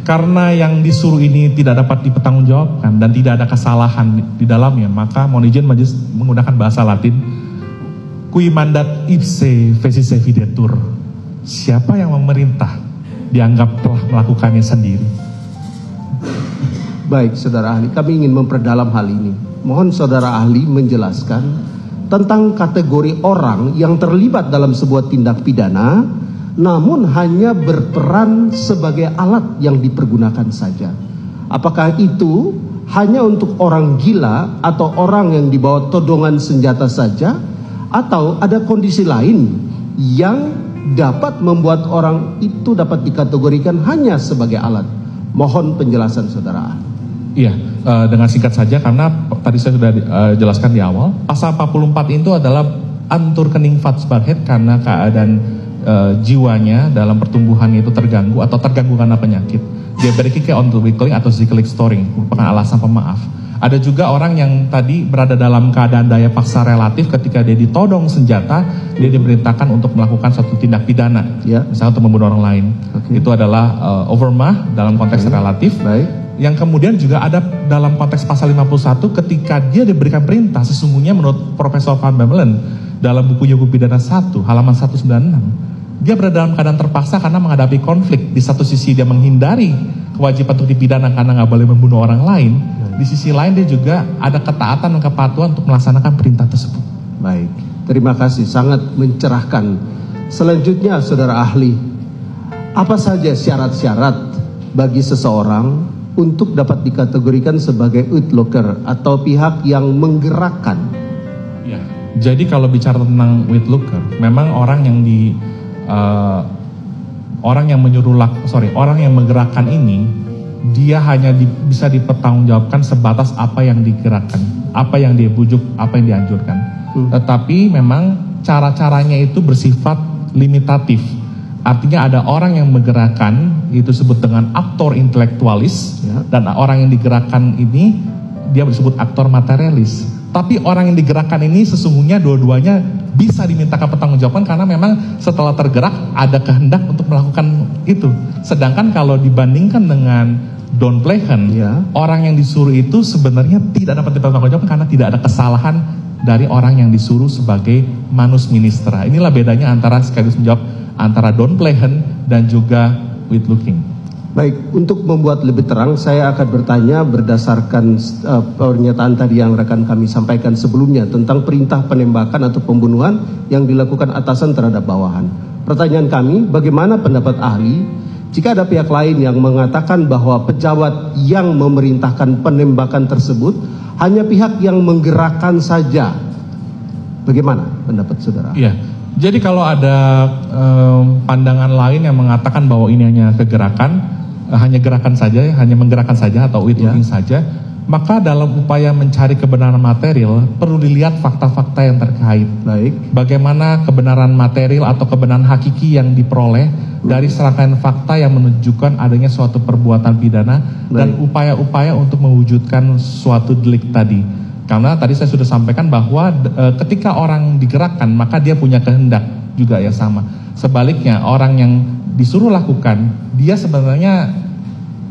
Karena yang disuruh ini tidak dapat dipertanggungjawabkan dan tidak ada kesalahan di dalamnya, maka mohon izin majelis menggunakan bahasa Latin. Qui mandat ipse fecisse videtur. Siapa yang memerintah dianggap telah melakukannya sendiri. Baik, saudara ahli, kami ingin memperdalam hal ini. Mohon saudara ahli menjelaskan tentang kategori orang yang terlibat dalam sebuah tindak pidana namun hanya berperan sebagai alat yang dipergunakan saja. Apakah itu hanya untuk orang gila atau orang yang dibawa todongan senjata saja, atau ada kondisi lain yang dapat membuat orang itu dapat dikategorikan hanya sebagai alat? Mohon penjelasan saudara. Iya, dengan singkat saja karena tadi saya sudah jelaskan di awal, pasal 44 itu adalah anturkening vatsbarhet karena keadaan jiwanya dalam pertumbuhannya itu terganggu atau terganggu karena penyakit. Dia berikik ontological atau cyclic storing, merupakan alasan pemaaf. Ada juga orang yang tadi berada dalam keadaan daya paksa relatif ketika dia ditodong senjata, dia diperintahkan untuk melakukan suatu tindak pidana, misalnya untuk membunuh orang lain. Itu adalah overmah dalam konteks relatif. Yang kemudian juga ada dalam konteks pasal 51 ketika dia diberikan perintah, sesungguhnya menurut Profesor Van Bemmelen dalam buku Hukum Pidana 1 halaman 196, dia berada dalam keadaan terpaksa karena menghadapi konflik. Di satu sisi dia menghindari kewajiban untuk dipidana karena nggak boleh membunuh orang lain. Di sisi lain dia juga ada ketaatan dan kepatuhan untuk melaksanakan perintah tersebut. Baik, terima kasih, sangat mencerahkan. Selanjutnya saudara ahli, apa saja syarat-syarat bagi seseorang untuk dapat dikategorikan sebagai uitloker atau pihak yang menggerakkan? Ya, jadi kalau bicara tentang uitloker, memang orang yang orang yang menggerakkan ini, dia hanya bisa dipertanggungjawabkan sebatas apa yang digerakkan, apa yang dia bujuk, apa yang dianjurkan. Tetapi memang cara-caranya itu bersifat limitatif. Artinya ada orang yang menggerakkan, itu disebut dengan aktor intelektualis, dan orang yang digerakkan ini dia disebut aktor materialis. Tapi orang yang digerakkan ini sesungguhnya dua-duanya bisa dimintakan pertanggungjawaban karena memang setelah tergerak ada kehendak untuk melakukan itu. Sedangkan kalau dibandingkan dengan Don Plehen, orang yang disuruh itu sebenarnya tidak dapat dipertanggungjawabkan karena tidak ada kesalahan dari orang yang disuruh sebagai manus ministra. Inilah bedanya antara sekaligus menjawab antara Don Plehen dan juga Uitlooking. Baik, untuk membuat lebih terang, saya akan bertanya berdasarkan pernyataan tadi yang rekan kami sampaikan sebelumnya tentang perintah penembakan atau pembunuhan yang dilakukan atasan terhadap bawahan. Pertanyaan kami, bagaimana pendapat ahli jika ada pihak lain yang mengatakan bahwa pejabat yang memerintahkan penembakan tersebut hanya pihak yang menggerakkan saja? Bagaimana pendapat saudara? Iya. Jadi kalau ada pandangan lain yang mengatakan bahwa ini hanya kegerakan, hanya gerakan saja, hanya menggerakkan saja atau uitlooking saja, maka dalam upaya mencari kebenaran material perlu dilihat fakta-fakta yang terkait. Baik. Bagaimana kebenaran material atau kebenaran hakiki yang diperoleh dari serangkaian fakta yang menunjukkan adanya suatu perbuatan pidana dan upaya-upaya untuk mewujudkan suatu delik tadi. Karena tadi saya sudah sampaikan bahwa ketika orang digerakkan maka dia punya kehendak juga yang sama. Sebaliknya orang yang disuruh lakukan, dia sebenarnya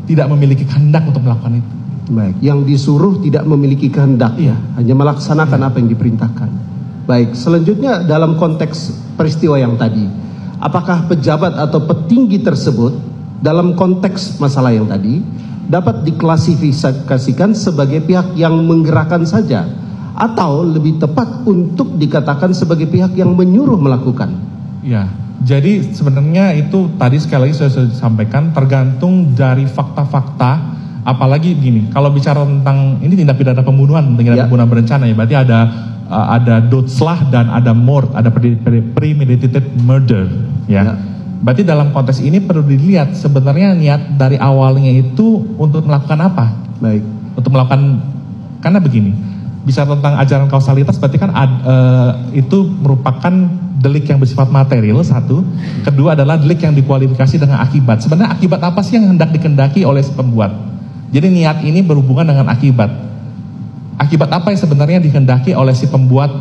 tidak memiliki kehendak untuk melakukan itu. Baik, yang disuruh tidak memiliki kehendak, hanya melaksanakan apa yang diperintahkan. Baik, selanjutnya dalam konteks peristiwa yang tadi, apakah pejabat atau petinggi tersebut dalam konteks masalah yang tadi dapat diklasifikasikan sebagai pihak yang menggerakkan saja, atau lebih tepat untuk dikatakan sebagai pihak yang menyuruh melakukan? Ya, jadi sebenarnya itu tadi sekali lagi saya sudah sampaikan tergantung dari fakta-fakta. Apalagi gini, kalau bicara tentang ini tindak pidana pembunuhan, tindak pembunuhan berencana ya, berarti ada dotslah dan ada mord, ada premeditated murder, ya. Berarti dalam konteks ini perlu dilihat sebenarnya niat dari awalnya itu untuk melakukan apa? Baik. Untuk melakukan, karena begini, bisa tentang ajaran kausalitas berarti kan itu merupakan delik yang bersifat material satu, kedua adalah delik yang dikualifikasi dengan akibat. Sebenarnya akibat apa sih yang hendak dikendaki oleh si pembuat? Jadi niat ini berhubungan dengan akibat. Akibat apa yang sebenarnya dikehendaki oleh si pembuat?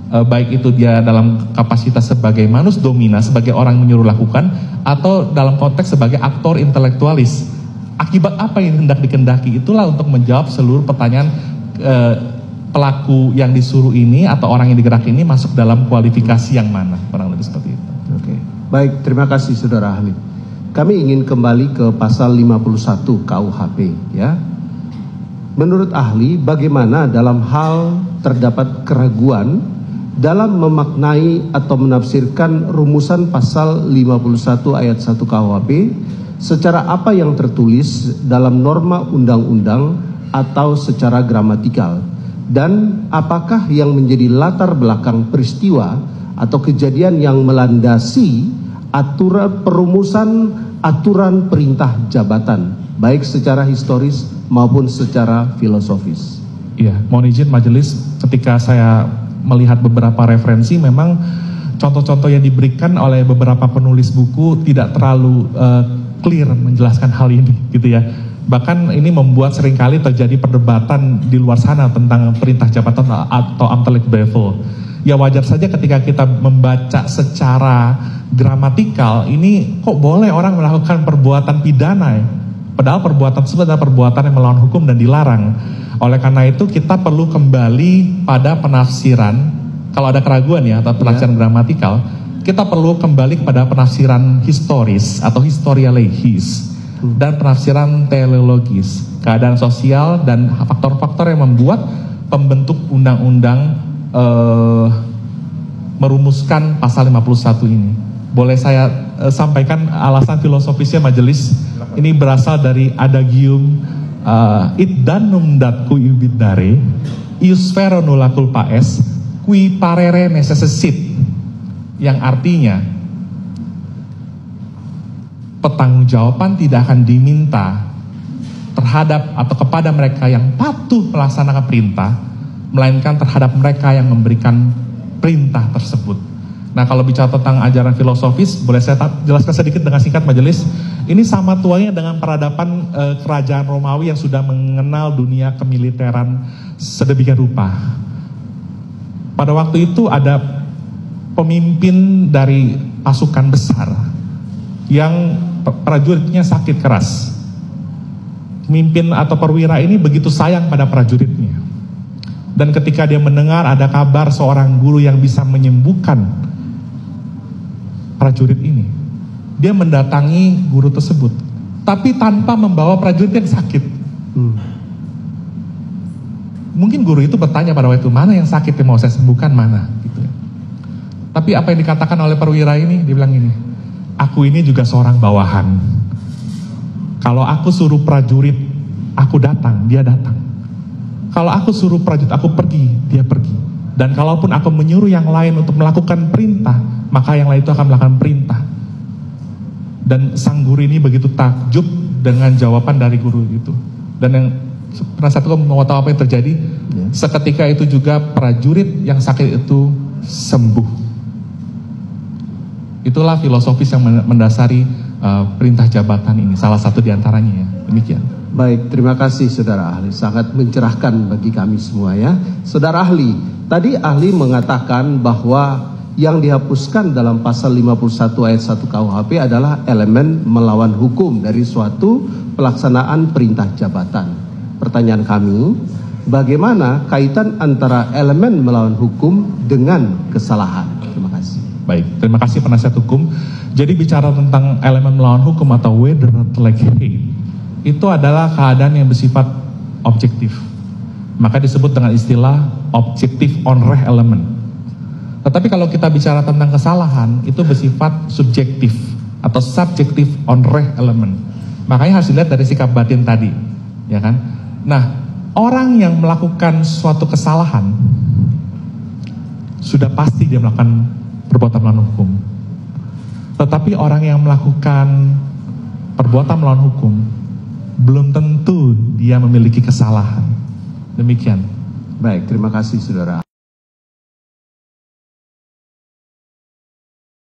Baik itu dia dalam kapasitas sebagai manus domina, sebagai orang menyuruh lakukan, atau dalam konteks sebagai aktor intelektualis, Akibat apa yang hendak dikendaki? Itulah untuk menjawab seluruh pertanyaan pelaku yang disuruh ini atau orang yang digerak ini masuk dalam kualifikasi yang mana, kurang lebih seperti itu. Oke. Baik, terima kasih saudara ahli. Kami ingin kembali ke pasal 51 KUHP ya. Menurut ahli, bagaimana dalam hal terdapat keraguan dalam memaknai atau menafsirkan rumusan pasal 51 ayat 1 KUHP secara apa yang tertulis dalam norma undang-undang atau secara gramatikal? Dan apakah yang menjadi latar belakang peristiwa atau kejadian yang melandasi aturan perumusan aturan perintah jabatan, baik secara historis maupun secara filosofis? Iya, mohon izin majelis, ketika saya melihat beberapa referensi, memang contoh-contoh yang diberikan oleh beberapa penulis buku tidak terlalu clear menjelaskan hal ini, gitu ya. Bahkan ini membuat seringkali terjadi perdebatan di luar sana tentang perintah jabatan atau amtelk bevel. Ya wajar saja ketika kita membaca secara gramatikal, ini kok boleh orang melakukan perbuatan pidana ya? Padahal perbuatan tersebut adalah perbuatan yang melawan hukum dan dilarang. Oleh karena itu kita perlu kembali pada penafsiran, kalau ada keraguan ya atau penafsiran gramatikal, kita perlu kembali kepada penafsiran historis atau historia legis dan penafsiran teleologis, keadaan sosial dan faktor-faktor yang membuat pembentuk undang-undang merumuskan pasal 51 ini. Boleh saya sampaikan alasan filosofisnya majelis? Ini berasal dari adagium id danum dat qui ubidare ius vero nulla culpa est qui parere necessit, yang artinya pertanggungjawaban tidak akan diminta terhadap atau kepada mereka yang patuh melaksanakan perintah, melainkan terhadap mereka yang memberikan perintah tersebut. Nah, kalau bicara tentang ajaran filosofis, boleh saya jelaskan sedikit dengan singkat majelis. Ini sama tuanya dengan peradaban kerajaan Romawi yang sudah mengenal dunia kemiliteran sedemikian rupa. Pada waktu itu ada pemimpin dari pasukan besar yang prajuritnya sakit keras. Pemimpin atau perwira ini begitu sayang pada prajuritnya. Dan ketika dia mendengar ada kabar seorang guru yang bisa menyembuhkan prajurit ini, dia mendatangi guru tersebut, tapi tanpa membawa prajurit yang sakit. Mungkin guru itu bertanya pada waktu itu, mana yang sakit yang mau saya sembuhkan, mana? Gitu. Tapi apa yang dikatakan oleh perwira ini, dia bilang ini, aku ini juga seorang bawahan. Kalau aku suruh prajurit, aku datang, dia datang. Kalau aku suruh prajurit, aku pergi, dia pergi. Dan kalaupun aku menyuruh yang lain untuk melakukan perintah, maka yang lain itu akan melakukan perintah. Dan sang guru ini begitu takjub dengan jawaban dari guru itu. Dan yang pernah satu mau tahu apa yang terjadi? Seketika itu juga prajurit yang sakit itu sembuh. Itulah filosofis yang mendasari perintah jabatan ini, salah satu diantaranya ya. Demikian. Baik, terima kasih saudara ahli, sangat mencerahkan bagi kami semua ya. Saudara ahli, tadi ahli mengatakan bahwa yang dihapuskan dalam pasal 51 ayat 1 KUHP adalah elemen melawan hukum dari suatu pelaksanaan perintah jabatan. Pertanyaan kami, bagaimana kaitan antara elemen melawan hukum dengan kesalahan? Terima kasih. Baik, terima kasih penasihat hukum. Jadi bicara tentang elemen melawan hukum atau whether like hate, itu adalah keadaan yang bersifat objektif. Maka disebut dengan istilah objective on-reh element. Tetapi kalau kita bicara tentang kesalahan, itu bersifat subjektif atau subjective on-reh element. Makanya harus dilihat dari sikap batin tadi, ya kan? Nah, orang yang melakukan suatu kesalahan sudah pasti dia melakukan perbuatan melawan hukum. Tetapi orang yang melakukan perbuatan melawan hukum belum tentu dia memiliki kesalahan. Demikian. Baik, terima kasih saudara.